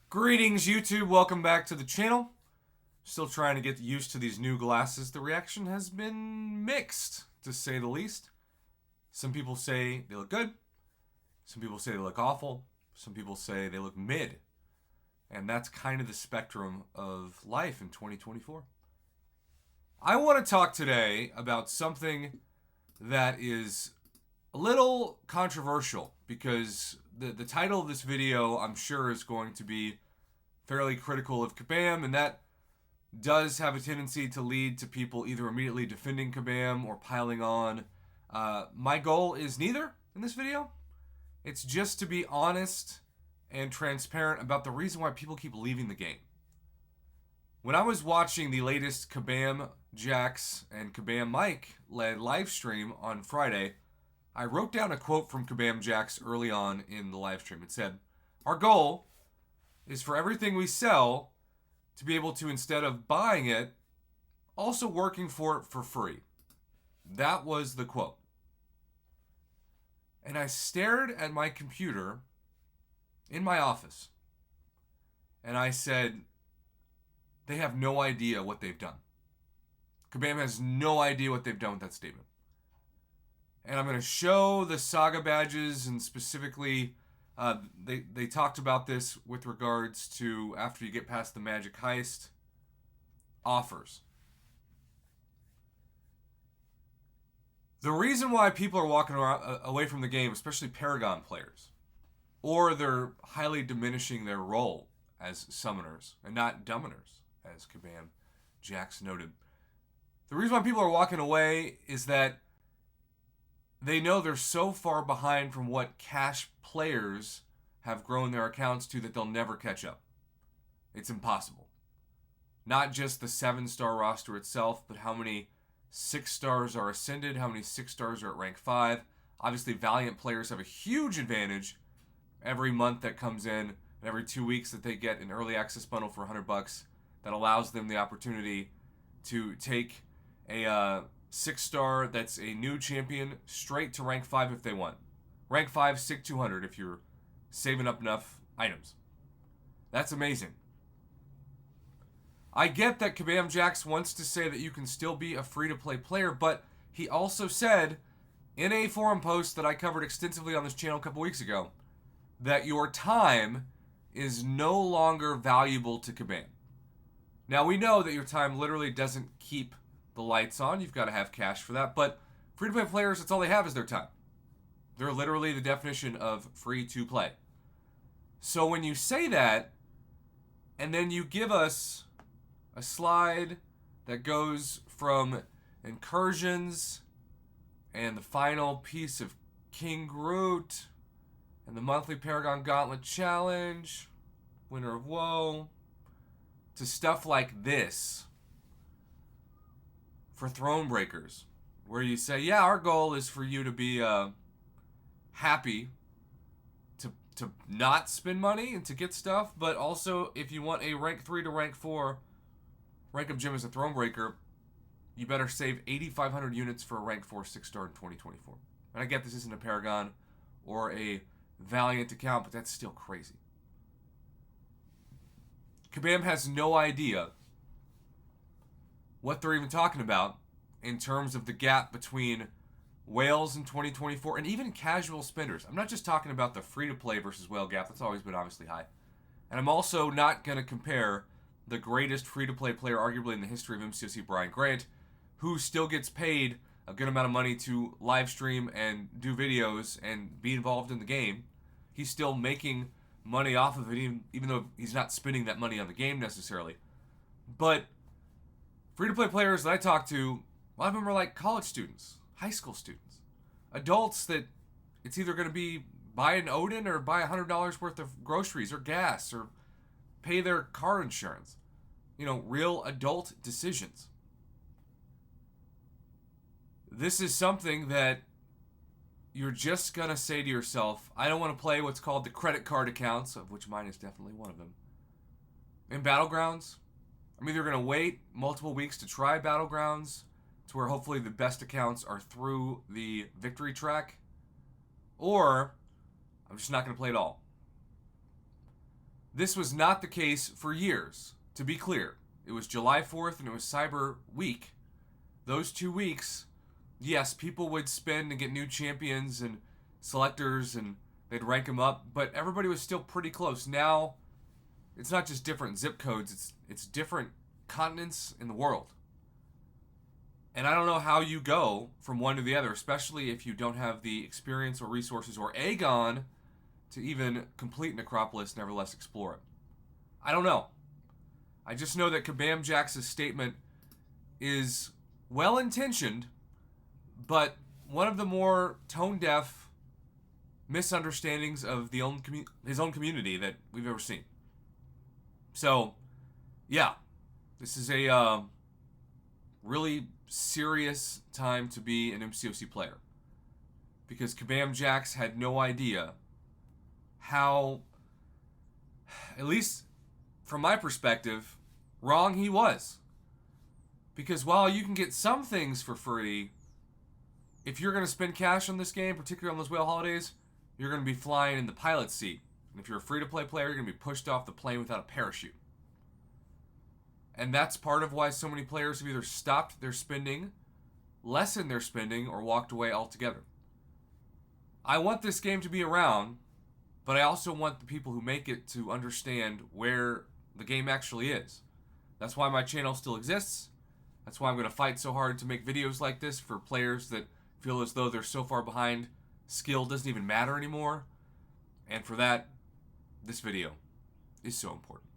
Greetings, YouTube. Welcome back to the channel. Still trying to get used to these new glasses. The reaction has been mixed, to say the least. Some people say they look good. Some people say they look awful. Some people say they look mid. And that's kind of the spectrum of life in 2024. I want to talk today about something that is a little controversial because the title of this video, I'm sure, is going to be fairly critical of Kabam, and that does have a tendency to lead to people either immediately defending Kabam or piling on. My goal is neither in this video. It's just to be honest and transparent about the reason why people keep leaving the game. When I was watching the latest Kabam Jax and Kabam Mike led live stream on Friday, I wrote down a quote from Kabam Jax early on in the live stream. It said, "Our goal is for everything we sell to be able to, instead of buying it, also working for it for free." That was the quote. And I stared at my computer in my office and I said, they have no idea what they've done. Kabam has no idea what they've done with that statement. And I'm going to show the Saga badges, and specifically, they talked about this with regards to after you get past the Magic Heist offers. The reason why people are walking away from the game, especially Paragon players, or they're highly diminishing their role as summoners and not dumminers, as Kabam Jax noted. The reason why people are walking away is that they know they're so far behind from what cash players have grown their accounts to that they'll never catch up. It's impossible. Not just the 7-star roster itself, but how many 6-stars are ascended, how many 6-stars are at rank 5. Obviously, Valiant players have a huge advantage every month that comes in, and every 2 weeks that they get an early access bundle for $100 that allows them the opportunity to take a 6-star that's a new champion straight to rank 5 if they want. Rank 5, SIG 200 if you're saving up enough items. That's amazing. I get that Kabam Jax wants to say that you can still be a free-to-play player, but he also said in a forum post that I covered extensively on this channel a couple weeks ago that your time is no longer valuable to Kabam. Now, we know that your time literally doesn't keep the lights on. You've got to have cash for that. But free-to-play players, that's all they have is their time. They're literally the definition of free-to-play. So when you say that, and then you give us a slide that goes from incursions and the final piece of King Groot and the monthly Paragon Gauntlet Challenge, Winter of Woe, to stuff like this for Thronebreakers, where you say, yeah, our goal is for you to be happy to not spend money and to get stuff, but also if you want a rank 3 to rank 4 rank up gem as a Thronebreaker, you better save 8,500 units for a rank 4 6-star in 2024. And I get this isn't a Paragon or a Valiant account, but that's still crazy. Kabam has no idea what they're even talking about in terms of the gap between whales in 2024 and even casual spenders. I'm not just talking about the free-to-play versus whale gap. That's always been obviously high. And I'm also not going to compare the greatest free-to-play player arguably in the history of MCOC, Brian Grant, who still gets paid a good amount of money to live stream and do videos and be involved in the game. He's still making money off of it, even though he's not spending that money on the game necessarily. But free-to-play players that I talk to, a lot of them are like college students, high school students, adults that it's either going to be buy an Odin or buy $100 worth of groceries or gas or pay their car insurance. You know, real adult decisions. This is something that you're just going to say to yourself, I don't want to play what's called the credit card accounts, of which mine is definitely one of them, in Battlegrounds. I'm either going to wait multiple weeks to try Battlegrounds, to where hopefully the best accounts are through the victory track, or I'm just not going to play at all. This was not the case for years. To be clear, it was July 4th and it was Cyber Week. Those 2 weeks, yes, people would spend and get new champions and selectors and they'd rank them up, but everybody was still pretty close. Now, it's not just different zip codes, it's different continents in the world. And I don't know how you go from one to the other, especially if you don't have the experience or resources or Aegon to even complete Necropolis, nevertheless explore it. I don't know. I just know that Kabam Jax's statement is well-intentioned, but one of the more tone-deaf misunderstandings of his own community that we've ever seen. So, yeah, this is a really serious time to be an MCOC player, because Kabam Jax had no idea how, at least from my perspective, wrong he was. Because while you can get some things for free, if you're going to spend cash on this game, particularly on those whale holidays, you're going to be flying in the pilot seat. And if you're a free-to-play player, you're going to be pushed off the plane without a parachute. And that's part of why so many players have either stopped their spending, lessened their spending, or walked away altogether. I want this game to be around, but I also want the people who make it to understand where the game actually is. That's why my channel still exists. That's why I'm going to fight so hard to make videos like this for players that feel as though they're so far behind, skill doesn't even matter anymore. And for that, this video is so important.